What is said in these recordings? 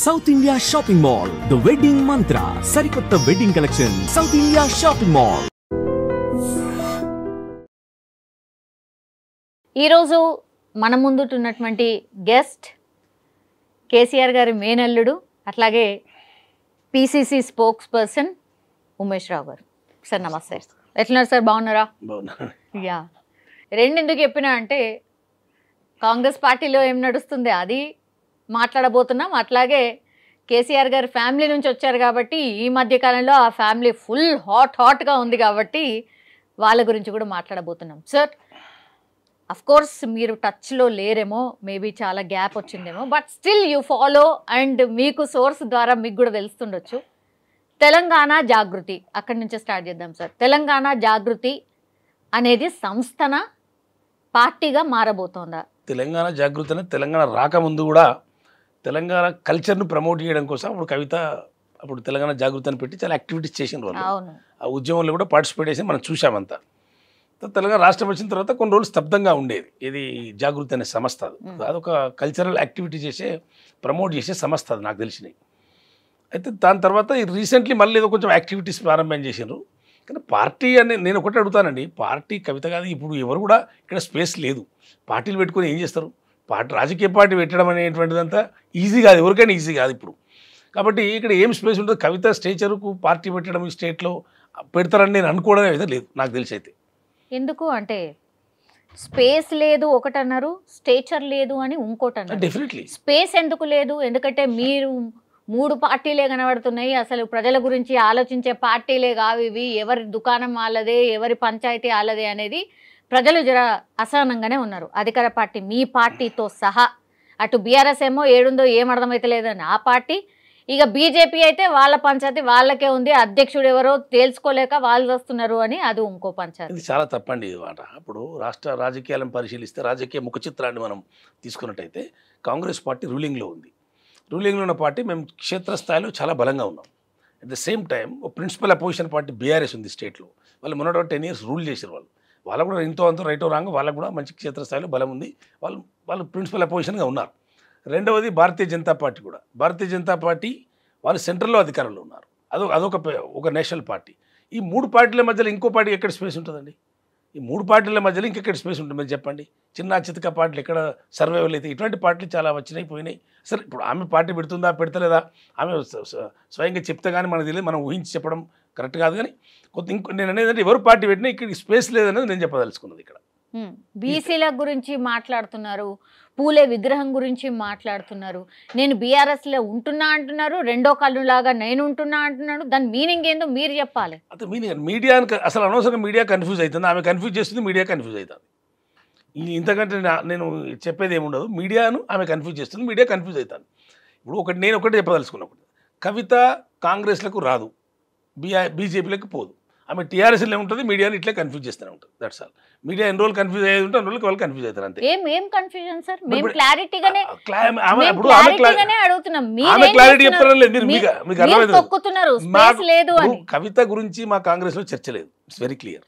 South India shopping mall, the wedding మంత్ర, సరికొత్త wedding collection, south India shopping mall. ఈరోజు మన ముందున్నటువంటి గెస్ట్ కేసీఆర్ గారి మేనల్లుడు, అట్లాగే పిసిసి స్పోక్స్ పర్సన్ ఉమేష్ రావు గారు. సార్ నమస్తే. ఎట్లున్నారు సార్? బాగున్నారా? యా. రెండెందుకు చెప్పినా అంటే కాంగ్రెస్ పార్టీలో ఏం నడుస్తుంది అది మాట్లాడబోతున్నాం. అట్లాగే కేసీఆర్ గారి ఫ్యామిలీ నుంచి వచ్చారు కాబట్టి ఈ మధ్య కాలంలో ఆ ఫ్యామిలీ ఫుల్ హాట్గా ఉంది కాబట్టి వాళ్ళ గురించి కూడా మాట్లాడబోతున్నాం. సార్, అఫ్కోర్స్ మీరు టచ్లో లేరేమో, మేబీ చాలా గ్యాప్ వచ్చిందేమో, but still you follow and మీకు సోర్స్ ద్వారా మీకు కూడా తెలుస్తుండొచ్చు. తెలంగాణ జాగృతి, అక్కడి నుంచే స్టార్ట్ చేద్దాం సార్. తెలంగాణ జాగృతి అనేది సంస్థన పార్టీగా మారబోతోందా? తెలంగాణ జాగృతి అనేది తెలంగాణ రాకముందు కూడా తెలంగాణ కల్చర్ను ప్రమోట్ చేయడం కోసం అప్పుడు కవిత అప్పుడు తెలంగాణ జాగృతి అని పెట్టి చాలా యాక్టివిటీస్ చేసిన వాళ్ళు. ఆ ఉద్యమంలో కూడా పార్టిసిపేట్ చేసి మనం చూసామంతా. తెలంగాణ రాష్ట్రం వచ్చిన తర్వాత కొన్ని రోజులు స్తబ్దంగా ఉండేది ఇది జాగృతి అనే సంస్థ. అదొక కల్చరల్ యాక్టివిటీ చేసే ప్రమోట్ చేసే సంస్థ అది నాకు తెలిసినాయి. అయితే దాని తర్వాత రీసెంట్లీ మళ్ళీ ఏదో కొంచెం యాక్టివిటీస్ ప్రారంభం చేసినారు. కానీ పార్టీ అని నేను ఒకటి అడుగుతానండి, పార్టీ కవిత కాదు, ఇప్పుడు ఎవరు కూడా ఇక్కడ స్పేస్ లేదు. పార్టీలు పెట్టుకొని ఏం చేస్తారు? రాజకీయ పార్టీ పెట్టడం అనేటువంటిదంతా ఈజీ కాదు, ఎవరికైనా ఈజీ కాదు ఇప్పుడు. కాబట్టి ఇక్కడ ఏం స్పేస్ ఉంటుంది? కవిత స్టేచర్కు పార్టీ పెట్టడం ఈ స్టేట్లో పెడతారని నేను అనుకోవడం అయితే లేదు నాకు తెలిసి. అయితే ఎందుకు అంటే స్పేస్ లేదు ఒకటన్నారు, స్టేచర్ లేదు అని ఇంకోటి అన్నారు. డెఫినెట్లీ స్పేస్ ఎందుకు లేదు? ఎందుకంటే మీరు 3 పార్టీలే కనబడుతున్నాయి, అసలు ప్రజల గురించి ఆలోచించే పార్టీలే కావు ఇవి, ఎవరి దుకాణం వాళ్ళదే, ఎవరి పంచాయతీ వాళ్ళదే అనేది ప్రజలు జర అసహనంగానే ఉన్నారు. అధికార పార్టీ మీ పార్టీతో సహా, అటు బీఆర్ఎస్ ఏమో ఏడుందో ఏం అర్థమైతలేదని ఆ పార్టీ, ఇక బీజేపీ అయితే వాళ్ళ పంచాయతీ వాళ్ళకే ఉంది, అధ్యక్షుడు ఎవరో తేల్చుకోలేక వాళ్ళు వస్తున్నారు అని అది ఇంకో పంచాయతీ. ఇది చాలా తప్పండి ఇది మాట. ఇప్పుడు రాష్ట్ర రాజకీయాలను పరిశీలిస్తే రాజకీయ ముఖ చిత్రాన్ని మనం తీసుకున్నట్టయితే కాంగ్రెస్ పార్టీ రూలింగ్లో ఉంది. రూలింగ్లో ఉన్న పార్టీ మేము క్షేత్రస్థాయిలో చాలా బలంగా ఉన్నాం. అట్ ద సేమ్ టైం ఒక ప్రిన్సిపల్ అపోజిషన్ పార్టీ బీఆర్ఎస్ ఉంది స్టేట్లో. వాళ్ళు మొన్నటి 10 years రూల్ చేశారు. వాళ్ళకు కూడా ఎంతో అంతో రైటో రాంగ్ వాళ్ళకు కూడా మంచి క్షేత్రస్థాయిలో బలం ఉంది. వాళ్ళు ప్రిన్సిపల్ అపోజిషన్గా ఉన్నారు. రెండవది భారతీయ జనతా పార్టీ కూడా. భారతీయ జనతా పార్టీ వాళ్ళు సెంట్రల్లో అధికారంలో ఉన్నారు. అదొక నేషనల్ పార్టీ. ఈ 3 పార్టీల మధ్యలో ఇంకో పార్టీ ఎక్కడ స్పేస్ ఉంటుందండి? ఈ 3 పార్టీల మధ్యలో ఇంకెక్కడ స్పేస్ ఉంటుంది మీరు చెప్పండి? చిన్న చితక పార్టీలు ఎక్కడ సర్వైవల్ అయితే? ఇటువంటి పార్టీలు చాలా వచ్చినాయి పోయినాయి. సరే, ఇప్పుడు ఆమె పార్టీ పెడుతుందా పెడతలేదా ఆమె స్వయంగా చెప్తే కానీ మనకు తెలియదు, మనం ఊహించి చెప్పడం కరెక్ట్ కాదు. కానీ నేను అనేది అంటే ఎవరు పార్టీ పెట్టినా ఇక్కడ స్పేస్ లేదనేది నేను చెప్పదలుచుకున్నది. ఇక్కడ బీసీల గురించి మాట్లాడుతున్నారు, పూలే విగ్రహం గురించి మాట్లాడుతున్నారు, నేను బీఆర్ఎస్లో ఉంటున్నా అంటున్నారు, రెండో కళ్ళులాగా నేను ఉంటున్నా అంటున్నాడు. దాని మీనింగ్ ఏందో మీరు చెప్పాలి. అయితే మీనింగ్ మీడియాకి అసలు అనవసరంగా మీడియా కన్ఫ్యూజ్ అవుతుంది. ఆమె కన్ఫ్యూజ్ చేస్తుంది, మీడియా కన్ఫ్యూజ్ అవుతుంది. ఇంతకంటే నేను చెప్పేది ఏముండదు. మీడియాను ఆమె కన్ఫ్యూజ్ చేస్తుంది, మీడియా కన్ఫ్యూజ్ అవుతుంది. ఇప్పుడు నేను ఒకటి చెప్పదలుచుకున్నప్పుడు కవిత కాంగ్రెస్లకు రాదు, బీజేపీలకు పోదు. ఆమె టీఆర్ఎస్లో ఉంటుంది, మీడియాని ఇట్లే కన్ఫ్యూజ్ చేస్తూనే ఉంటుంది. That's all. మీడియా ఎన్ని రోజులు కన్ఫ్యూజ్ అయ్యేది ఉంటే అన్ని రోజులు వాళ్ళు కన్ఫ్యూజ్ అవుతారు అంతే. ఏం కన్ఫ్యూజన్ సార్? మేము క్లారిటీగానే అడుగుతున్నాం. ఆమె క్లారిటీ చెప్తారో లేదు మీకు అర్థమైంది. కవిత గురించి మా కాంగ్రెస్లో చర్చ లేదు. It's very clear.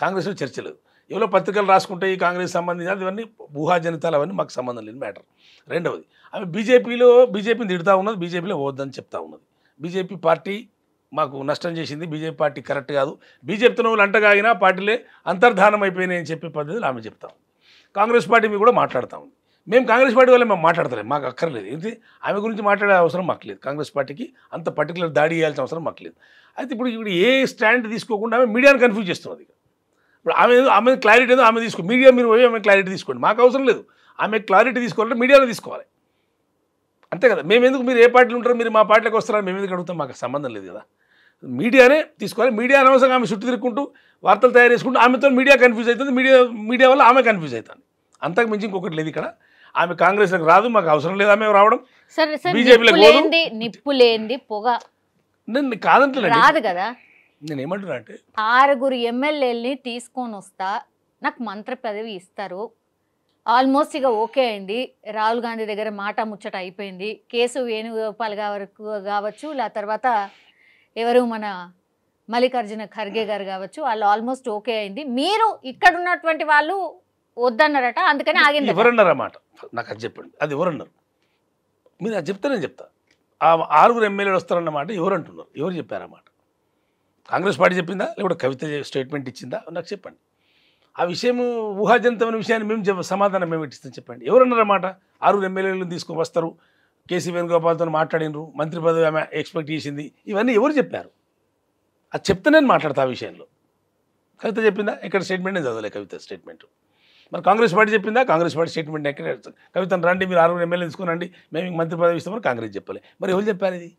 కాంగ్రెస్లో చర్చ లేదు. ఎవరో పత్రికలు రాసుకుంటే ఈ కాంగ్రెస్ సంబంధించి అవన్నీ ఊహాజనితాలు, అవన్నీ మాకు సంబంధం లేని మ్యాటర్. రెండవది, ఆమె బీజేపీని తిడుతూ ఉన్నది, బీజేపీలో పోవద్దని చెప్తా ఉన్నది. బీజేపీ పార్టీ మాకు నష్టం చేసింది, బీజేపీ పార్టీ కరెక్ట్ కాదు, బీజేపీతో వాళ్ళు అంటగాగినా పార్టీలే అంతర్ధానం అయిపోయినాయి అని చెప్పే పద్ధతులు ఆమె చెప్తా ఉంది. కాంగ్రెస్ పార్టీ మీద కూడా మాట్లాడుతూ ఉంది. మేము కాంగ్రెస్ పార్టీ వల్ల మేము మాట్లాడతలేము, మాకు అక్కర్లేదు. ఏంటి ఆమె గురించి మాట్లాడే అవసరం మాకు లేదు. కాంగ్రెస్ పార్టీకి అంత పర్టికులర్ దాడి చేయాల్సిన అవసరం మాకు లేదు. అయితే ఇప్పుడు ఏ స్టాండ్ తీసుకోకుండా ఆమె మీడియాని కన్ఫ్యూజ్ చేస్తున్నది. ఇప్పుడు ఆమె క్లారిటీ ఏదో ఆమె తీసుకో, మీడియా మీరు పోయి ఆమె క్లారిటీ తీసుకోండి, మాకు అవసరం లేదు. ఆమె క్లారిటీ తీసుకోవాలంటే మీడియాలో తీసుకోవాలి, అంతే కదా. మేము ఎందుకు మీరు ఏ పార్టీలు ఉంటారో మీరు మా పార్టీలకు వస్తారని మేము ఎందుకు అడుగుతాం? మాకు సంబంధం లేదు కదా. మీడియానే తీసుకోవాలి. మీడియా అనవసరంగా ఆమె చుట్టూ తిరుగుకుంటూ వార్తలు తయారు చేసుకుంటూ ఆమెతో మీడియా కన్ఫ్యూజ్ అవుతుంది, మీడియా వల్ల ఆమె కన్ఫ్యూజ్ అవుతుంది. అంతకు మించి ఇంకొకటి లేదు ఇక్కడ. ఆమె కాంగ్రెస్లకు రాదు, మాకు అవసరం లేదు ఆమె రావడం. బీజేపీలకు నిప్పు లేనిది పొగ నేను కాదంటే రాదు కదా. నేను ఏమంటున్నా అంటే 6 ఎమ్మెల్యేలని తీసుకొని వస్తా, నాకు మంత్రి పదవి ఇస్తారు, ఆల్మోస్ట్ ఇక ఓకే అయింది, రాహుల్ గాంధీ దగ్గర మాట ముచ్చట అయిపోయింది, కేసు వేణుగోపాల్ కావచ్చు, ఆ తర్వాత ఎవరు మన మల్లికార్జున ఖర్గే గారు కావచ్చు, వాళ్ళు ఆల్మోస్ట్ ఓకే అయింది, మీరు ఇక్కడ ఉన్నటువంటి వాళ్ళు వద్దన్నారట, అందుకని ఆగింది. ఎవరన్నారు అన్నమాట? నాకు అది చెప్పండి, అది ఎవరన్నారు? మీరు అది చెప్తే నేను చెప్తా. ఆ 6 ఎమ్మెల్యేలు వస్తారన్నమాట ఎవరు అంటున్నారు? ఎవరు చెప్పారన్నమాట? కాంగ్రెస్ పార్టీ చెప్పిందా లేకపోతే కవిత స్టేట్మెంట్ ఇచ్చిందా నాకు చెప్పండి. ఆ విషయం ఊహాజనితమైన విషయాన్ని మేము సమాధానం మేము ఇస్తాం చెప్పండి. ఎవరన్నారన్నమాట? 6 ఎమ్మెల్యేలను తీసుకొని వస్తారు, కేసీ వేణుగోపాల్తో మాట్లాడినరు, మంత్రి పదవి ఆమె ఎక్స్పెక్ట్ చేసింది, ఇవన్నీ ఎవరు చెప్పారు? అది చెప్తే నేను మాట్లాడతా ఆ విషయంలో. కవిత చెప్పిందా? ఇక్కడ స్టేట్మెంట్ నేను చదవలే కవిత స్టేట్మెంట్. మరి కాంగ్రెస్ పార్టీ చెప్పిందా? కాంగ్రెస్ పార్టీ స్టేట్మెంట్ ఎక్కడ? కవితను రండి మీరు 6 ఎమ్మెల్యేలు తీసుకురండి మేము ఇంక మంత్రి పదవి ఇస్తామని కాంగ్రెస్ చెప్పలే. మరి ఎవరు చెప్పారు ఇది?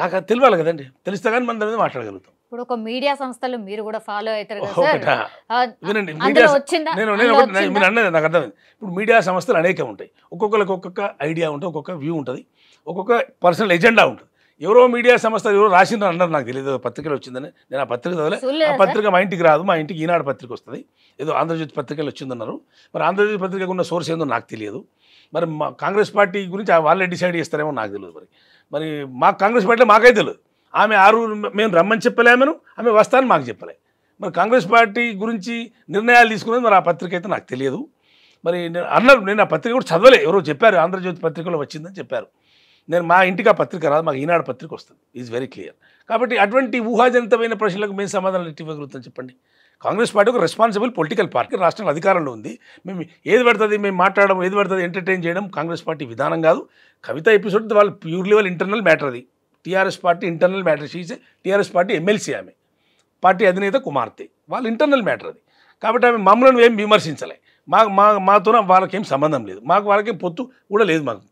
నాకు అది తెలియాలి కదండి. తెలిస్తే కానీ మన దాని మీద మాట్లాడగలుగుతాం. ఇప్పుడు ఒక మీడియా సంస్థలు మీరు కూడా ఫాలో అవుతారు కదా సార్. వినండి, మీడియా మీరు అన్నది నాకు అర్థమైంది. ఇప్పుడు మీడియా సంస్థలు అనేకం ఉంటాయి, ఒక్కొక్కరికి ఒక్కొక్క ఐడియా ఉంటుంది, ఒక్కొక్క వ్యూ ఉంటుంది, ఒక్కొక్క పర్సనల్ ఎజెండా ఉంటుంది. ఎవరో మీడియా సంస్థ ఎవరో రాసిండ్రు అన్నారు, నాకు తెలియదు పత్రికలు వచ్చిందని. నేను ఆ పత్రిక చదవలే. ఆ పత్రిక మా ఇంటికి రాదు, మా ఇంటికి ఈనాడు పత్రిక వస్తుంది. ఏదో ఆంధ్రజ్యోతి పత్రికలు వచ్చిందన్నారు. మరి ఆంధ్రజ్యోతి పత్రికకు ఉన్న సోర్స్ ఏందో నాకు తెలియదు. మరి మా కాంగ్రెస్ పార్టీ గురించి వాళ్ళే డిసైడ్ చేస్తారేమో నాకు తెలియదు. మరి మా కాంగ్రెస్ పార్టీలో మాకైతే తెలియదు. ఆమె 6 మేము రమ్మని చెప్పలేమను, ఆమె వస్తానని మాకు చెప్పలే. మరి కాంగ్రెస్ పార్టీ గురించి నిర్ణయాలు తీసుకునేది మరి ఆ పత్రిక అయితే నాకు తెలియదు. మరి అన్నారు, నేను ఆ పత్రిక కూడా చదవలే, ఎవరో చెప్పారు ఆంధ్రజ్యోతి పత్రికలో వచ్చిందని చెప్పారు. నేను మా ఇంటికి ఆ పత్రిక రాదు, మాకు ఈనాడు పత్రిక వస్తుంది. Is very clear. కాబట్టి అటువంటి ఊహాజనితమైన ప్రశ్నలకు మేము సమాధానాలు ఎట్టి ఇవ్వగలుగుతాం చెప్పండి. కాంగ్రెస్ పార్టీ ఒక రెస్పాన్సిబుల్ పొలిటికల్ పార్టీ, రాష్ట్రంలో అధికారంలో ఉంది. మేము ఏది పడుతుంది మేము మాట్లాడడం, ఏది పడుతుంది ఎంటర్టైన్ చేయడం కాంగ్రెస్ పార్టీ విధానం కాదు. కవిత ఎపిసోడ్ వాళ్ళు ప్యూర్లీ వాళ్ళ ఇంటర్నల్ మ్యాటర్. అది TRS party internal matter. She's a TRS party MLC, ఆమె పార్టీ అధినేత కుమార్తె, వాళ్ళ ఇంటర్నల్ మ్యాటర్ అది. కాబట్టి ఆమె మమ్మల్ని ఏం విమర్శించలే. మాతో వాళ్ళకేం సంబంధం లేదు, మాకు వాళ్ళకేం పొత్తు కూడా లేదు మాకు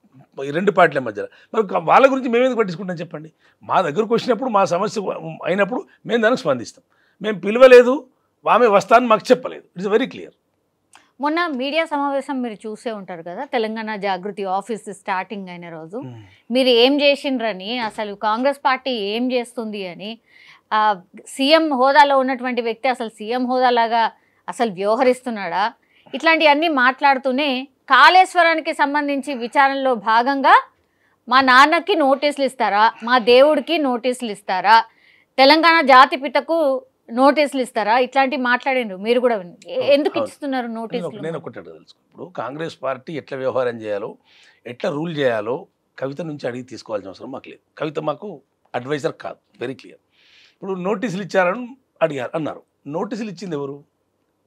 ఈ రెండు పార్టీల మధ్యలో. మరి వాళ్ళ గురించి మేమేందుకు పట్టించుకుంటాం చెప్పండి. మా దగ్గరకు వచ్చినప్పుడు మా సమస్య అయినప్పుడు మేము దానికి స్పందిస్తాం. మేము పిలవలేదు, ఆమె వస్తానని మాకు చెప్పలేదు. It's very clear. మొన్న మీడియా సమావేశం మీరు చూసే ఉంటారు కదా, తెలంగాణ జాగృతి ఆఫీస్ స్టార్టింగ్ అయిన రోజు మీరు ఏం చేసిండ్రని, అసలు కాంగ్రెస్ పార్టీ ఏం చేస్తుంది అని, సీఎం హోదాలో ఉన్నటువంటి వ్యక్తి అసలు సీఎం హోదాలాగా అసలు వ్యవహరిస్తున్నాడా, ఇట్లాంటివన్నీ మాట్లాడుతూనే కాళేశ్వరానికి సంబంధించి విచారణలో భాగంగా మా నాన్నకి నోటీసులు ఇస్తారా, మా దేవుడికి నోటీసులు ఇస్తారా, తెలంగాణ జాతిపితకు నోటీసులు ఇస్తారా, ఇట్లాంటివి మాట్లాడిండ్రు. మీరు కూడా ఎందుకు ఇస్తున్నారు నోటీసులు? నేను ఒకటి తెలుసుకో, ఇప్పుడు కాంగ్రెస్ పార్టీ ఎట్లా వ్యవహారం చేయాలో, ఎట్లా రూల్ చేయాలో కవిత నుంచి అడిగి తీసుకోవాల్సిన అవసరం మాకు లేదు. కవిత మాకు అడ్వైజర్ కాదు, వెరీ క్లియర్. ఇప్పుడు నోటీసులు ఇచ్చారని అడిగారు అన్నారు. నోటీసులు ఇచ్చింది ఎవరు?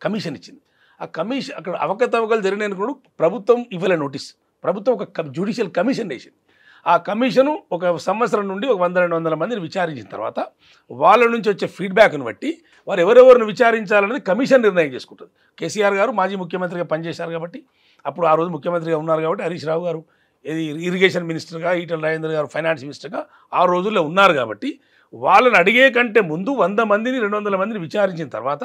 కమిషన్ ఇచ్చింది. ఆ కమిషన్ అక్కడ అవకతవకలు జరిగినప్పుడు ప్రభుత్వం ఇవ్వలే నోటీస్. ప్రభుత్వం ఒక జ్యుడిషియల్ కమిషన్ వేసింది. ఆ కమిషను ఒక సంవత్సరం నుండి ఒక 100-200 మందిని విచారించిన తర్వాత వాళ్ళ నుంచి వచ్చే ఫీడ్బ్యాక్ను బట్టి వారు ఎవరెవరిని విచారించాలనేది కమిషన్ నిర్ణయం చేసుకుంటుంది. కేసీఆర్ గారు మాజీ ముఖ్యమంత్రిగా పనిచేశారు కాబట్టి, అప్పుడు ఆ రోజు ముఖ్యమంత్రిగా ఉన్నారు కాబట్టి, హరీష్ రావు గారు ఇరిగేషన్ మినిస్టర్గా, ఈటల రాజేందర్ గారు ఫైనాన్స్ మినిస్టర్గా ఆ రోజుల్లో ఉన్నారు కాబట్టి, వాళ్ళని అడిగే కంటే ముందు 100 మందిని 200 మందిని విచారించిన తర్వాత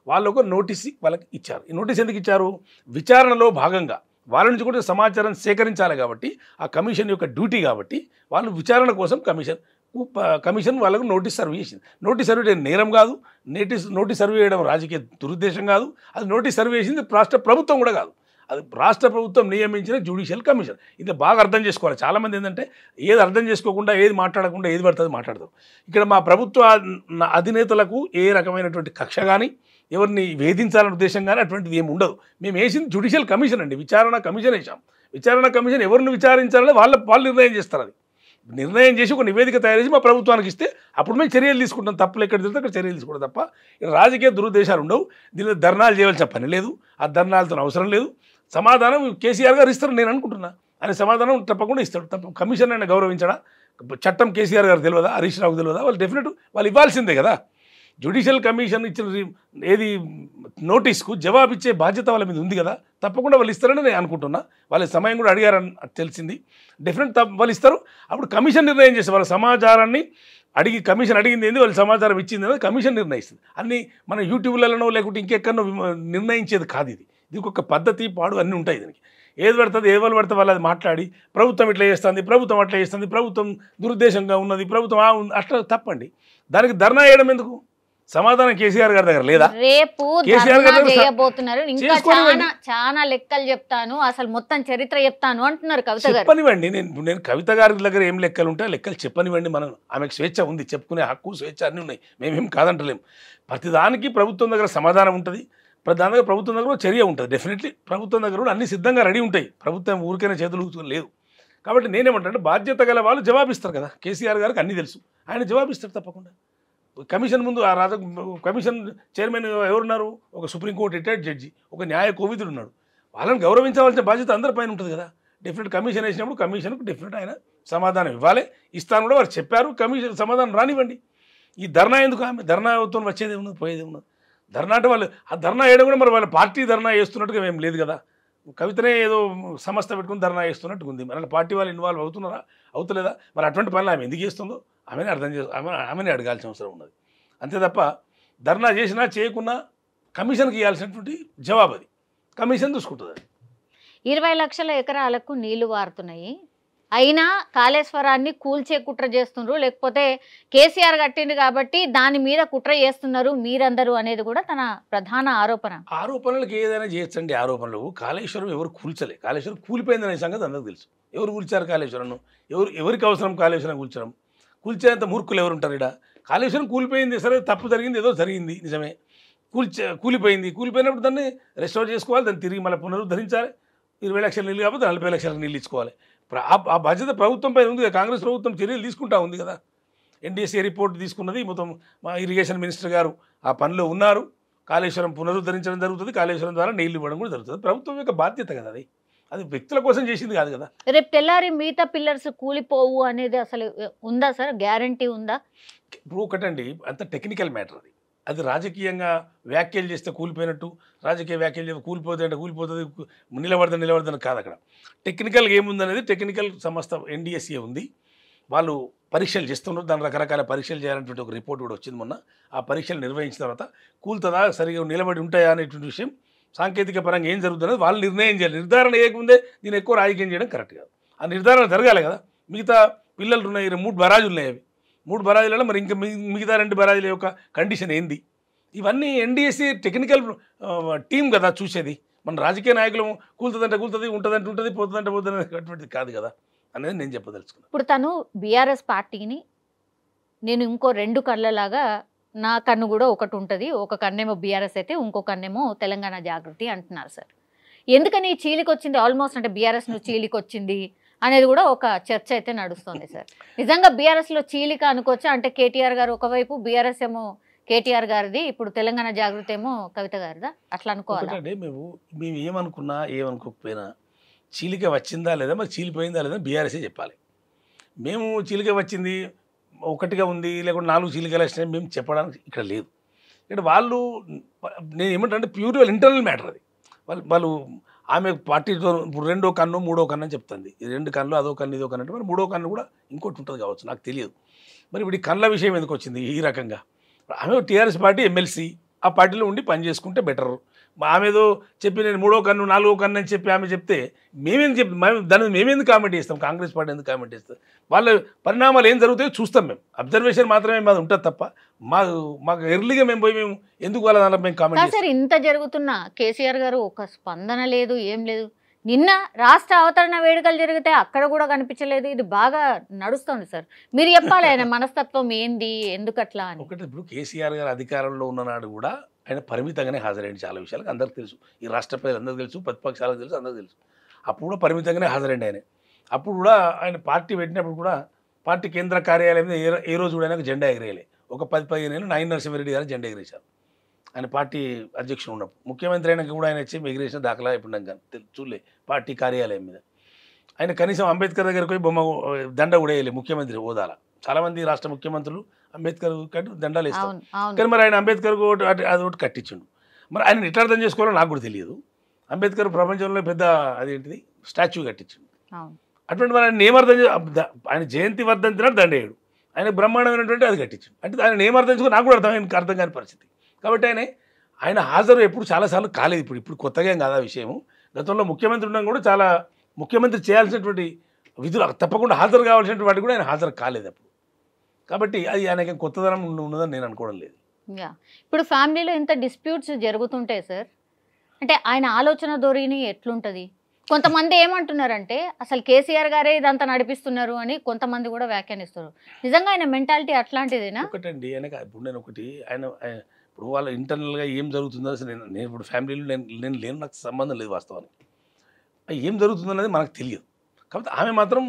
వాళ్ళు ఒక నోటీస్ వాళ్ళకి ఇచ్చారు. ఈ నోటీస్ ఎందుకు ఇచ్చారు? విచారణలో భాగంగా వాళ్ళ నుంచి కూడా సమాచారం సేకరించాలి కాబట్టి, ఆ కమిషన్ యొక్క డ్యూటీ కాబట్టి వాళ్ళు విచారణ కోసం కమిషన్ వాళ్ళకు నోటీస్ సర్వ్ చేసింది. నోటీస్ సర్వ్ చేయడం నేరం కాదు, నోటీస్ సర్వ్ చేయడం రాజకీయ దురుద్దేశం కాదు. అది నోటీస్ సర్వ్ చేసింది రాష్ట్ర ప్రభుత్వం కూడా కాదు, అది రాష్ట్ర ప్రభుత్వం నియమించిన జ్యుడిషియల్ కమిషన్. ఇది బాగా అర్థం చేసుకోవాలి. చాలామంది ఏంటంటే ఏది అర్థం చేసుకోకుండా, ఏది మాట్లాడకుండా, ఏది పడుతుంది మాట్లాడతారు. ఇక్కడ మా ప్రభుత్వ అధినేతలకు ఏ రకమైనటువంటి కక్ష కానీ, ఎవరిని వేధించాలనే ఉద్దేశం కానీ అటువంటిది ఏమి ఉండదు. మేము వేసింది జ్యుడిషియల్ కమిషన్ అండి, విచారణ కమిషన్ వేసాం. విచారణ కమిషన్ ఎవరిని విచారించాలని వాళ్ళు నిర్ణయం చేస్తారు. అది నిర్ణయం చేసి ఒక నివేదిక తయారు చేసి మా ప్రభుత్వానికి ఇస్తే అప్పుడు మేము చర్యలు తీసుకుంటాం. తప్పులు ఎక్కడ తెలిస్తే అక్కడ చర్యలు తీసుకుంటాం తప్ప రాజకీయ దురుద్దేశాలు ఉండవు. దీనిలో ధర్నాలు చేయవలసిన పని లేదు, ఆ ధర్నాలతో అవసరం లేదు. సమాధానం కేసీఆర్ గారు ఇస్తారు నేను అనుకుంటున్నా. ఆయన సమాధానం తప్పకుండా ఇస్తాడు. తప్ప కమిషన్ అయినా గౌరవించడా? చట్టం కేసీఆర్ గారు తెలియదా, హరీష్ రావుకు తెలియదా? వాళ్ళు డెఫినెట్ వాళ్ళు ఇవ్వాల్సిందే కదా. జ్యుడిషియల్ కమిషన్ ఇచ్చిన ఏది నోటీస్కు జవాబిచ్చే బాధ్యత వాళ్ళ మీద ఉంది కదా, తప్పకుండా వాళ్ళు ఇస్తారని నేను అనుకుంటున్నా. వాళ్ళ సమయం కూడా అడిగారని తెలిసింది. డెఫినెట్ వాళ్ళు ఇస్తారు. అప్పుడు కమిషన్ నిర్ణయం చేస్తే వాళ్ళ సమాచారాన్ని అడిగి, కమిషన్ అడిగింది ఏంది, వాళ్ళు సమాచారం ఇచ్చింది అనేది కమిషన్ నిర్ణయిస్తుంది. అన్నీ మన యూట్యూబ్లలోనో లేకుంటే ఇంకెక్కడో నిర్ణయించేది కాదు. ఇది ఒక పద్ధతి పాడు అన్నీ ఉంటాయి. దీనికి ఏది పడుతుంది, ఏది పడితే వాళ్ళు అది మాట్లాడి ప్రభుత్వం ఇట్లా చేస్తుంది, ప్రభుత్వం అట్లా చేస్తుంది, ప్రభుత్వం దురుద్దేశంగా ఉన్నది, ప్రభుత్వం అట్లా తప్పండి. దానికి ధర్నా చేయడం ఎందుకు? సమాధానం కేసీఆర్ గారి దగ్గర లేదా? రేపు చేయబోతున్నారు, ఇంకా చాలా లెక్కలు చెప్తాను, అసలు మొత్తం చరిత్ర చెప్తాను అంటున్నారు కవిత గారు. చెప్పనివ్వండి, నేను కవిత గారి దగ్గర ఏం లెక్కలు ఉంటాయి, లెక్కలు చెప్పనివ్వండి. మనం ఆమెకు స్వేచ్ఛ ఉంది, చెప్పుకునే హక్కు స్వేచ్ఛ అన్నీ ఉన్నాయి, మేమేం కాదంటలేము. ప్రతిదానికి ప్రభుత్వం దగ్గర సమాధానం ఉంటుంది, ప్రధాన దగ్గర ప్రభుత్వం దగ్గర చర్య ఉంటుంది. డెఫినెట్లీ ప్రభుత్వం దగ్గర కూడా అన్ని సిద్ధంగా రెడీ ఉంటాయి. ప్రభుత్వం ఊరికైనా చేతులు లేదు. కాబట్టి నేనేమంటానంటే బాధ్యత గల వాళ్ళు జవాబిస్తారు కదా. కేసీఆర్ గారికి అన్నీ తెలుసు, ఆయన జవాబిస్తారు తప్పకుండా. కమిషన్ ముందు ఆ కమిషన్ చైర్మన్ ఎవరున్నారు? ఒక సుప్రీంకోర్టు రిటైర్డ్ జడ్జి, ఒక న్యాయ కోవిదుడు ఉన్నాడు. వాళ్ళని గౌరవించవలసిన బాధ్యత అందరిపైన ఉంటుంది కదా. డెఫినెట్ కమిషన్ వేసినప్పుడు కమిషన్కు డెఫినెట్ ఆయన సమాధానం ఇవ్వాలి. ఇస్తాను కూడా వారు చెప్పారు, కమిషన్ సమాధానం రానివ్వండి. ఈ ధర్నా ఎందుకు? ఆమె ధర్నాతో వచ్చేది ఏమున్నది, పోయేది ఏమున్నది? ధర్నా అంటే వాళ్ళు ఆ ధర్నా వేయడం కూడా మరి వాళ్ళ పార్టీ ధర్నా చేస్తున్నట్టుగా ఏం లేదు కదా. కవితనే ఏదో సంస్థ పెట్టుకుని ధర్నా చేస్తున్నట్టుగా ఉంది. మరి పార్టీ వాళ్ళు ఇన్వాల్వ్ అవుతున్నారా, అవుతలేదా? మరి అటువంటి పనులు ఆమె ఎందుకు చేస్తుందో ఆమెనే అర్థం ఆమెనే అడగాల్సిన అవసరం ఉన్నది. అంతే తప్ప ధర్నా చేసినా చేయకున్నా కమిషన్కి ఇవ్వాల్సినటువంటి జవాబు అది కమిషన్ చూసుకుంటుంది. అది 20 లక్షల ఎకరాలకు నీళ్లు వారుతున్నాయి, అయినా కాళేశ్వరాన్ని కూల్చే కుట్ర చేస్తున్నారు, లేకపోతే కేసీఆర్ కట్టిండు కాబట్టి దాని మీద కుట్ర చేస్తున్నారు మీరందరూ అనేది కూడా తన ప్రధాన ఆరోపణ. ఆరోపణలకు ఏదైనా చేయొచ్చండి. ఆరోపణలు కాళేశ్వరం ఎవరు కూల్చలే, కాళేశ్వరం కూలిపోయిందనే సంగతి అందరికీ తెలుసు. ఎవరు కూల్చారు కాళేశ్వరం? ఎవరికి అవసరం కాళేశ్వరం కూల్చడం? కూల్చేంత మూర్ఖులు ఎవరు ఉంటారు ఇక్కడ? కాళేశ్వరం కూలిపోయింది, సరే తప్పు జరిగింది, ఏదో జరిగింది నిజమే. కూలిపోయినప్పుడు దాన్ని రెస్టోర్ చేసుకోవాలి, దాన్ని తిరిగి మళ్ళీ పునరుద్ధరించాలి. 20 లక్షల నీళ్ళు కాబట్టి 40 లక్షల నీళ్ళు ఇచ్చుకోవాలి. ఆ బాధ్యత ప్రభుత్వం పైన ఉంది. కాంగ్రెస్ ప్రభుత్వం చర్యలు తీసుకుంటా ఉంది కదా. ఎన్డీఎస్ఏ రిపోర్ట్ తీసుకున్నది, మొత్తం మా ఇరిగేషన్ మినిస్టర్ గారు ఆ పనిలో ఉన్నారు. కాళేశ్వరం పునరుద్ధరించడం జరుగుతుంది, కాళేశ్వరం ద్వారా నీళ్లు ఇవ్వడం కూడా జరుగుతుంది. ప్రభుత్వం యొక్క బాధ్యత కదా అది. అది వ్యక్తుల కోసం చేసింది కాదు కదా. రేపు తెల్లారి మిగతా పిల్లర్స్ కూలిపోవు అనేది అసలు ఉందా సార్? గ్యారంటీ ఉందా? ఇప్పుడు ఒకటండి, అంత టెక్నికల్ మ్యాటర్ అది. అది రాజకీయంగా వ్యాఖ్యలు చేస్తే కూలిపోయినట్టు, రాజకీయ వ్యాఖ్యలు చేస్తే కూలిపోతుంది అంటే కూలిపోతుంది, నిలబడదని కాదు. అక్కడ టెక్నికల్గా ఏముందనేది టెక్నికల్ సంస్థ ఎన్డీఎస్ఏ ఉంది, వాళ్ళు పరీక్షలు చేస్తున్నారు. దాని రకరకాల పరీక్షలు చేయాలనేటువంటి ఒక రిపోర్ట్ కూడా వచ్చింది మొన్న. ఆ పరీక్షలు నిర్వహించిన తర్వాత కూలుతుందా, సరిగా నిలబడి ఉంటాయా అనేటువంటి విషయం సాంకేతిక పరంగా ఏం జరుగుతున్నది వాళ్ళు నిర్ణయం చేయాలి. నిర్ధారణ చేయకముందే దీన్ని ఎక్కువ రాజకీయం చేయడం కరెక్ట్ కాదు. ఆ నిర్ధారణ జరగాలి కదా. మిగతా పిల్లలు ఉన్నాయి, 3 బరాజులు ఉన్నాయి. అవి 3 బరాజులలో మరి ఇంకా మిగతా 2 బరాజుల యొక్క కండిషన్ ఏంది? ఇవన్నీ ఎన్డీఎస్సీ టెక్నికల్ టీం కదా చూసేది. మన రాజకీయ నాయకులు కూలుతుందంటే కూలుతుంది, ఉంటుందంటే ఉంటుంది, పోతుందంటే పోతుంది అటువంటిది కాదు కదా అనేది నేను చెప్పదలుచుకున్నాను. ఇప్పుడు తను బీఆర్ఎస్ పార్టీని నేను ఇంకో 2 కళ్ళలాగా, నా కన్ను కూడా ఒకటి ఉంటుంది, ఒక కన్నేమో బీఆర్ఎస్ అయితే ఇంకో కన్నేమో తెలంగాణ జాగృతి అంటున్నారు సార్. ఎందుకని చీలికి వచ్చింది? ఆల్మోస్ట్ అంటే బీఆర్ఎస్ ను చీలికి వచ్చింది అనేది కూడా ఒక చర్చ అయితే నడుస్తుంది సార్. నిజంగా బీఆర్ఎస్లో చీలిక అనుకోవచ్చా? అంటే కేటీఆర్ గారు ఒకవైపు, బీఆర్ఎస్ ఏమో కేటీఆర్ గారిది, ఇప్పుడు తెలంగాణ జాగృతి ఏమో కవిత గారిదా, అట్లా అనుకోవాలంటే మేము ఏమనుకున్నా ఏమనుకోకపోయినా చీలిక వచ్చిందా లేదా, మరి చీలిపోయిందా లేదా బీఆర్ఎస్ఏ చెప్పాలి. మేము చీలిక వచ్చింది ఒకటిగా ఉంది, లేకుంటే 4 చీలికలు వచ్చినాయి మేము చెప్పడానికి ఇక్కడ లేదు. ఇక్కడ వాళ్ళు నేను ఏమంటే ప్యూర్ ఇంటర్నల్ మ్యాటర్ అది. వాళ్ళు ఆమె పార్టీతో ఇప్పుడు 2వ కన్ను 3వ కన్ను అని చెప్తుంది. 2 కన్నులు అదో కన్ను ఇదో కన్ను అంటే మరి 3వ కన్ను కూడా ఇంకోటి ఉంటుంది కావచ్చు, నాకు తెలియదు. మరి ఇప్పుడు ఈ కన్నుల విషయం ఎందుకు వచ్చింది ఈ రకంగా? ఆమె టీఆర్ఎస్ పార్టీ ఎమ్మెల్సీ, ఆ పార్టీలో ఉండి పని చేసుకుంటే బెటర్. ఆమెదో చెప్పి నేను 3వ కన్ను 4వ కన్ను అని చెప్పి ఆమె చెప్తే దాని మేమెందుకు కామెంట్ చేస్తాం? కాంగ్రెస్ పార్టీ ఎందుకు కామెంట్ చేస్తాం? వాళ్ళ పరిణామాలు ఏం జరుగుతాయో చూస్తాం. మేము అబ్జర్వేషన్ మాత్రమే మాది ఉంటుంది తప్ప మాకు ఎర్లీగా మేము ఎందుకు వాళ్ళ దాంట్లో మేము కామెంట్ చేస్తాం? సార్ ఇంత జరుగుతున్నా కేసీఆర్ గారు ఒక స్పందన లేదు, ఏం లేదు. నిన్న రాష్ట్ర అవతరణ వేడుకలు జరిగితే అక్కడ కూడా కనిపించలేదు. ఇది బాగా నడుస్తుంది సార్, మీరు చెప్పాలి ఆయన మనస్తత్వం ఏంది, ఎందుకు అట్లా అని. ఒకటి ఇప్పుడు కేసీఆర్ గారు అధికారంలో ఉన్ననాడు కూడా ఆయన పరిమితంగానే హాజరైంది చాలా విషయాలకు, అందరికీ తెలుసు. ఈ రాష్ట్ర ప్రజలు అందరికీ తెలుసు, ప్రతిపక్షాలకు తెలుసు, అందరికీ తెలుసు. అప్పుడు కూడా పరిమితంగానే హాజరైంది ఆయన. అప్పుడు కూడా ఆయన పార్టీ పెట్టినప్పుడు కూడా పార్టీ కేంద్ర కార్యాలయం ఏ రోజు కూడా ఆయనకు జెండా ఎగిరేయలే. ఒక 10-15 ఏళ్ళు నాయన నరసింహారెడ్డి గారు జెండా ఎగిరేశారు ఆయన పార్టీ అధ్యక్షుడు ఉన్నప్పుడు. ముఖ్యమంత్రి అయినాక కూడా ఆయన వచ్చి ఎగిరేసిన దాఖలా ఇప్పుడు నాకు చూడలే పార్టీ కార్యాలయం మీద. ఆయన కనీసం అంబేద్కర్ దగ్గరకు పోయి బొమ్మ దండ కూడా వేయలే ముఖ్యమంత్రి హోదాల. చాలామంది రాష్ట్ర ముఖ్యమంత్రులు అంబేద్కర్ కట్టి దండాలు వేస్తారు, కానీ మరి ఆయన అంబేద్కర్ అది ఒకటి కట్టించుండు. మరి ఆయన ఎట్లా అర్థం చేసుకోవాలో నాకు కూడా తెలియదు. అంబేద్కర్ ప్రపంచంలో పెద్ద అదేంటిది స్టాచ్యూ కట్టించిండు. అటువంటి మరి ఆయన ఏమర్థం ఆయన జయంతి వర్ధంతినాడు దండేయుడు, ఆయన బ్రహ్మాండమైనటువంటి అది కట్టించిండు. అంటే ఆయన ఏమర్థం చేసుకో నాకు కూడా అర్థం కాని పరిస్థితి. కాబట్టి ఆయన హాజరు ఎప్పుడు చాలాసార్లు కాలేదు. ఇప్పుడు కొత్తగా ఏం కాదా విషయము. గతంలో ముఖ్యమంత్రి ఉండడం కూడా చాలా ముఖ్యమంత్రి చేయాల్సినటువంటి విధులు తప్పకుండా హాజరు కావాల్సినటువంటి వాటి కూడా ఆయన హాజరు కాలేదు అప్పుడు. కాబట్టి అది ఆయనకి కొత్తదనం ఉన్నదని నేను అనుకోవడం లేదు. ఇప్పుడు ఫ్యామిలీలో ఎంత డిస్ప్యూట్స్ జరుగుతుంటాయి సార్, అంటే ఆయన ఆలోచన ధోరణి ఎట్లుంటుంది? కొంతమంది ఏమంటున్నారంటే అసలు కేసీఆర్ గారే ఇదంతా నడిపిస్తున్నారు అని కొంతమంది కూడా వ్యాఖ్యానిస్తారు. నిజంగా ఆయన మెంటాలిటీ అట్లాంటిదేనా? ఒకటండి ఆయనకి ఇప్పుడు నేను ఆయన ఇప్పుడు వాళ్ళ ఇంటర్నల్గా ఏం జరుగుతుందో అసలు నేను ఇప్పుడు ఫ్యామిలీలో నేను లేను, నాకు సంబంధం లేదు వాస్తవానికి. ఏం జరుగుతుందనేది మనకు తెలియదు. కాబట్టి ఆమె మాత్రం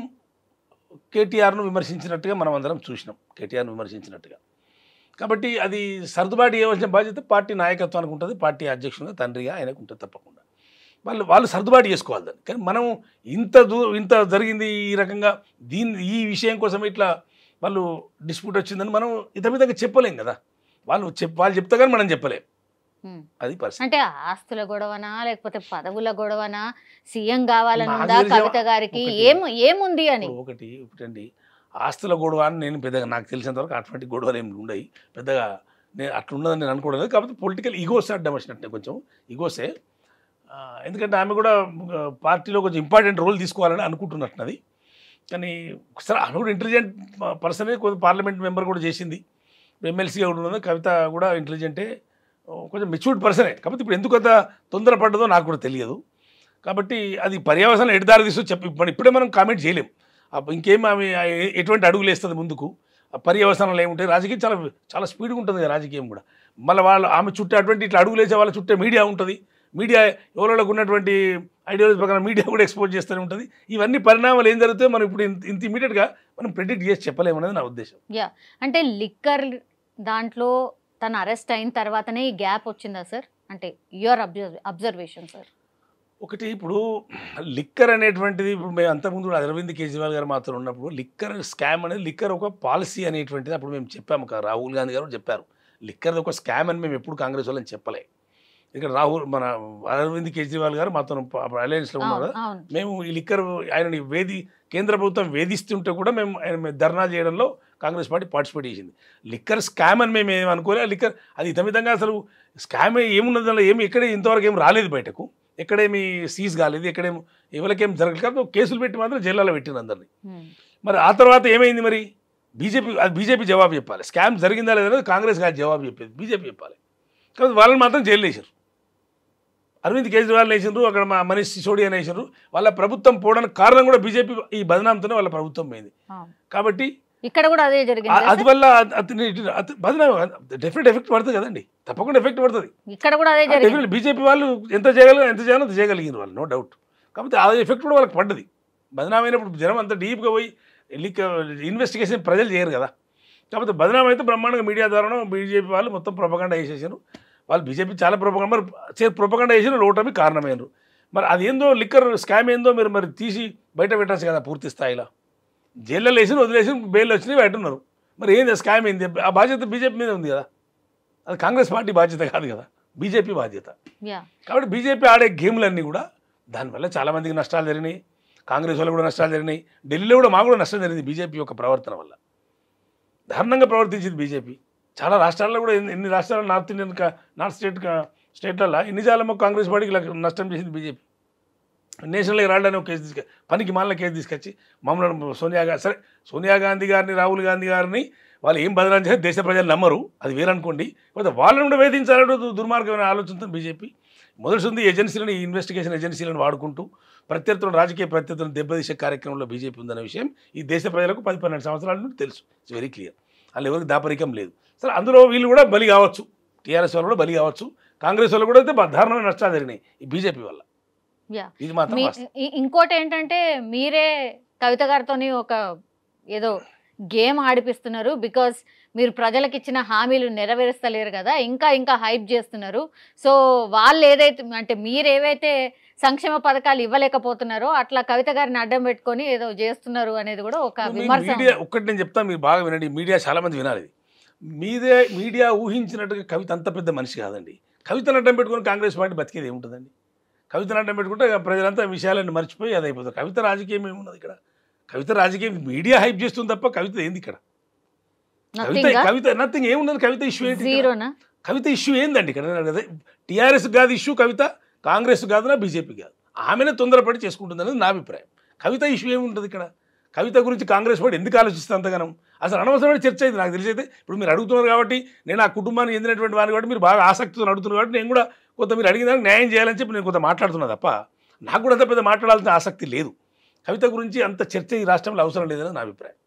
కేటీఆర్ను విమర్శించినట్టుగా మనం అందరం చూసినాం, కేటీఆర్ను విమర్శించినట్టుగా. కాబట్టి అది సర్దుబాటు చేయవలసిన బాధ్యత పార్టీ నాయకత్వానికి ఉంటుంది, పార్టీ అధ్యక్షునిగా తండ్రిగా ఆయనకు ఉంటుంది తప్పకుండా. వాళ్ళు సర్దుబాటు చేసుకోవాలి దాన్ని. కానీ మనం ఇంత జరిగింది ఈ రకంగా ఈ విషయం కోసం ఇట్లా వాళ్ళు డిస్ప్యూట్ వచ్చిందని మనం ఇతమితంగా చెప్పలేం కదా. వాళ్ళు చెప్తా కానీ మనం చెప్పలేం. అది పరిస్థితి. అంటే ఆస్తుల గొడవనా లేకపోతే పదవుల గొడవనా, సీఎం కావాలనుందా కవిత గారికి, ఏముంది అని? ఒకటండి, ఆస్తుల గొడవ అని నేను పెద్దగా నాకు తెలిసినంత వరకు అటువంటి గొడవలు ఏమి ఉండవు పెద్దగా. నేను అట్లున్నదని నేను అనుకోవడం లేదు. కాకపోతే పొలిటికల్ ఈగోస్ అడ్డం వచ్చినట్టే, కొంచెం ఈగోసే. ఎందుకంటే ఆమె కూడా పార్టీలో కొంచెం ఇంపార్టెంట్ రోల్ తీసుకోవాలని అనుకుంటున్నట్టున్నది. కానీ ఒకసారి ఆమె కూడా ఇంటెలిజెంట్ పర్సనే, కొంచెం పార్లమెంట్ మెంబర్ కూడా చేసింది, ఎమ్మెల్సీగా కూడా ఉన్నది. కవిత కూడా ఇంటెలిజెంటే, కొంచెం మెచ్యూర్డ్ పర్సనే. కాబట్టి ఇప్పుడు ఎందుకు అంత తొందరపడ్డదో నాకు కూడా తెలియదు. కాబట్టి అది పర్యవసానం ఎడదారి తీస్తూ ఇప్పుడే మనం కామెంట్ చేయలేం. ఇంకేం ఆమె ఎటువంటి అడుగులు వేస్తుంది ముందుకు, పర్యవసానాలు ఏముంటాయి. రాజకీయం చాలా చాలా స్పీడ్గా ఉంటుంది కదా రాజకీయం కూడా. మళ్ళీ ఆమె చుట్టే అటువంటి ఇట్లా అడుగులు వేసే వాళ్ళ చుట్టే మీడియా ఉంటుంది. మీడియా ఎవరికి ఉన్నటువంటి ఐడియాలజీ ప్రకారం మీడియా కూడా ఎక్స్పోజ్ చేస్తూనే ఉంటుంది. ఇవన్నీ పరిణామాలు ఏం జరుగుతాయో మనం ఇప్పుడు ఇంత ఇమీడియట్గా మనం ప్రెడిక్ట్ చేసి చెప్పలేమనేది నా ఉద్దేశం. అంటే లిక్కర్ దాంట్లో తను అరెస్ట్ అయిన తర్వాతనే ఈ గ్యాప్ వచ్చిందా సార్? అంటే యువర్ అబ్జర్వేషన్ సార్. ఒకటి, ఇప్పుడు లిక్కర్ అనేటువంటిది ఇప్పుడు మేము అంతకుముందు అరవింద్ కేజ్రీవాల్ గారు మాత్రం ఉన్నప్పుడు లిక్కర్ స్కామ్ అనేది, లిక్కర్ ఒక పాలసీ అనేటువంటిది అప్పుడు మేము చెప్పాము. రాహుల్ గాంధీ గారు చెప్పారు లిక్కర్ ఒక స్కామ్ అని. మేము ఎప్పుడు కాంగ్రెస్ వాళ్ళని చెప్పలే. ఇక్కడ మన అరవింద్ కేజ్రీవాల్ గారు మాతో అలయన్స్లో ఉన్నారు కదా, మేము ఈ లిక్కర్ ఆయనని కేంద్ర ప్రభుత్వం వేధిస్తుంటే కూడా మేము ఆయన ధర్నా చేయడంలో కాంగ్రెస్ పార్టీ పార్టిసిపేట్ చేసింది. లిక్కర్ స్కామ్ అని మేము ఏమి అనుకోలే. లిక్కర్ అది ఇతమితంగా అసలు స్కామ్ ఏమున్నది దానిలో ఎక్కడ ఇంతవరకు ఏం రాలేదు బయటకు, ఎక్కడేమి సీజ్ కాలేదు, ఎక్కడేమి ఎవరికేం జరగలేదు. కాబట్టి కేసులు పెట్టి మాత్రం జైల్లో పెట్టిన అందరినీ. మరి ఆ తర్వాత ఏమైంది? మరి బీజేపీ జవాబు చెప్పాలి. స్కామ్ జరిగిందా లేదా కాంగ్రెస్ కాదు జవాబు చెప్పేది, బీజేపీ చెప్పాలి. కాబట్టి వాళ్ళని మాత్రం జైలు వేసారు. అరవింద్ కేజ్రీవాల్ వేసినారు, అక్కడ మనీష్ సిసోడియా వేసినారు. వాళ్ళ ప్రభుత్వం పోవడానికి కారణం కూడా బీజేపీ ఈ బదనాంతోనే వాళ్ళ ప్రభుత్వం పోయింది. కాబట్టి ఇక్కడ కూడా అదే జరిగింది. అది వల్ల బదనాం డెఫినెట్ ఎఫెక్ట్ పడుతుంది కదండి, తప్పకుండా ఎఫెక్ట్ పడుతుంది. ఇక్కడ కూడా అదే జరిగింది. బీజేపీ వాళ్ళు ఎంత చేయాలో అంత చేయగలిగినారు వాళ్ళు, నో డౌట్. కాబట్టి ఆ ఎఫెక్ట్ కూడా వాళ్ళకి పడ్డది. బదనామైనప్పుడు జనం అంత డీప్గా పోయి ఇన్వెస్టిగేషన్ ప్రజలు చేయరు కదా. కాకపోతే బదనాం అయితే బ్రహ్మాండంగా మీడియా ద్వారా బీజేపీ వాళ్ళు మొత్తం ప్రొపగండా వేసేసారు. వాళ్ళు బీజేపీ చాలా ప్రొపగండా ప్రొపగండా వేసిన ఓటమి కారణమైనరు. మరి అదేందో లిక్కర్ స్కామ్ ఏందో మరి తీసి బయట పెట్టచ్చు కదా పూర్తి స్థాయిలో. జైల్లో వేసి వదిలేసి బెయిల్ వచ్చినాయి పెట్టున్నారు. మరి ఏంది స్కామ్ ఏంది? ఆ బాధ్యత బీజేపీ మీద ఉంది కదా, అది కాంగ్రెస్ పార్టీ బాధ్యత కాదు కదా, బీజేపీ బాధ్యత. కాబట్టి బీజేపీ ఆడే గేమ్లన్నీ కూడా దానివల్ల చాలామందికి నష్టాలు జరిగినాయి, కాంగ్రెస్ వాళ్ళు కూడా నష్టాలు జరిగినాయి. ఢిల్లీలో కూడా మాకు కూడా నష్టం జరిగింది బీజేపీ యొక్క ప్రవర్తన వల్ల. దారుణంగా ప్రవర్తించింది బీజేపీ. చాలా రాష్ట్రాల్లో కూడా ఎన్ని రాష్ట్రాలు నార్త్ స్టేట్లలో ఎన్నిసార్లు కాంగ్రెస్ పార్టీకి నష్టం చేసింది బీజేపీ. నేషనల్గా రావడానికి ఒక కేసు పనికి మాలిన కేసు తీసుకొచ్చి మమ్మల్ని సోనియా గాంధీ గారిని, రాహుల్ గాంధీ గారిని వాళ్ళు ఏం బదనాలు చేస్తే దేశ ప్రజలు నమ్మరు, అది వేరనుకోండి.కపోతే వాళ్ళని కూడా వేధించాలంటే దుర్మార్గమైన ఆలోచనతో బీజేపీ మొదలుస్తుంది. ఏజెన్సీలను, ఈ ఇన్వెస్టిగేషన్ ఏజెన్సీలను వాడుకుంటూ ప్రత్యర్థులను, రాజకీయ ప్రత్యర్థులను దెబ్బతీసే కార్యక్రమంలో బీజేపీ ఉందనే విషయం ఈ దేశ ప్రజలకు 10-12 సంవత్సరాల నుండి తెలుసు. It's very clear. వాళ్ళు ఎవరికి దాపరికం లేదు. సరే, అందులో వీళ్ళు కూడా బలి కావచ్చు, టీఆర్ఎస్ వాళ్ళు కూడా బలి కావచ్చు, కాంగ్రెస్ వాళ్ళు కూడా అయితే దారుణమైన నష్టాలు జరిగినాయి ఈ బీజేపీ వల్ల. ఇది మాత్రం ఇంకోటి ఏంటంటే మీరే కవిత గారితోని ఒక ఏదో గేమ్ ఆడిపిస్తున్నారు. బికాస్ మీరు ప్రజలకు ఇచ్చిన హామీలు నెరవేరుస్తలేరు కదా, ఇంకా హైప్ చేస్తున్నారు. సో వాళ్ళు ఏదైతే అంటే మీరు ఏవైతే సంక్షేమ పథకాలు ఇవ్వలేకపోతున్నారో అట్లా కవిత గారిని అడ్డం పెట్టుకొని ఏదో చేస్తున్నారు అనేది కూడా ఒక విమర్శ. ఒక్కటి నేను చెప్తాను, మీరు బాగా వినండి. మీడియా చాలా మంది వినాలి. మీడియా ఊహించినట్టుగా కవిత అంత పెద్ద మనిషి కాదండి. కవితను అడ్డం పెట్టుకొని కాంగ్రెస్ పార్టీ బతికేది ఏముంటుందండి? కవితను అడ్డం పెట్టుకుంటే ప్రజలంతా విషయాలన్నీ మర్చిపోయి అది అయిపోతుంది. కవిత రాజకీయం ఏమున్నది ఇక్కడ? కవిత రాజకీయం మీడియా హైప్ చేస్తుంది తప్ప కవిత ఏంది ఇక్కడ? కవిత నథింగ్, ఏమున్నది? కవిత ఇష్యూ ఏంటి? కవిత ఇష్యూ ఏందండి ఇక్కడ? టీఆర్ఎస్ కాదు ఇష్యూ కవిత, కాంగ్రెస్ కాదు, నా బీజేపీ కాదు. ఆమెనే తొందరపడి చేసుకుంటుంది అనేది నా అభిప్రాయం. కవిత ఇష్యూ ఏముంటుంది ఇక్కడ? కవిత గురించి కాంగ్రెస్ పార్టీ ఎందుకు ఆలోచిస్తుంది అంతగానం? అసలు అనవసరమైన చర్చ అయింది నాకు తెలిసి. అయితే ఇప్పుడు మీరు అడుగుతున్నారు కాబట్టి, నేను ఆ కుటుంబానికి చెందినటువంటి వాడిని కాబట్టి మీరు బాగా ఆసక్తితో అడుగుతున్నారు కాబట్టి నేను కూడా కొంత మీరు అడిగిన దానికి న్యాయం చేయాలని చెప్పి నేను కొంత మాట్లాడుతున్నా తప్ప నాకు కూడా అంత పెద్ద మాట్లాడాల్సిన ఆసక్తి లేదు. కవిత గురించి అంత చర్చ ఈ రాష్ట్రంలో అవసరం లేదని నా అభిప్రాయం.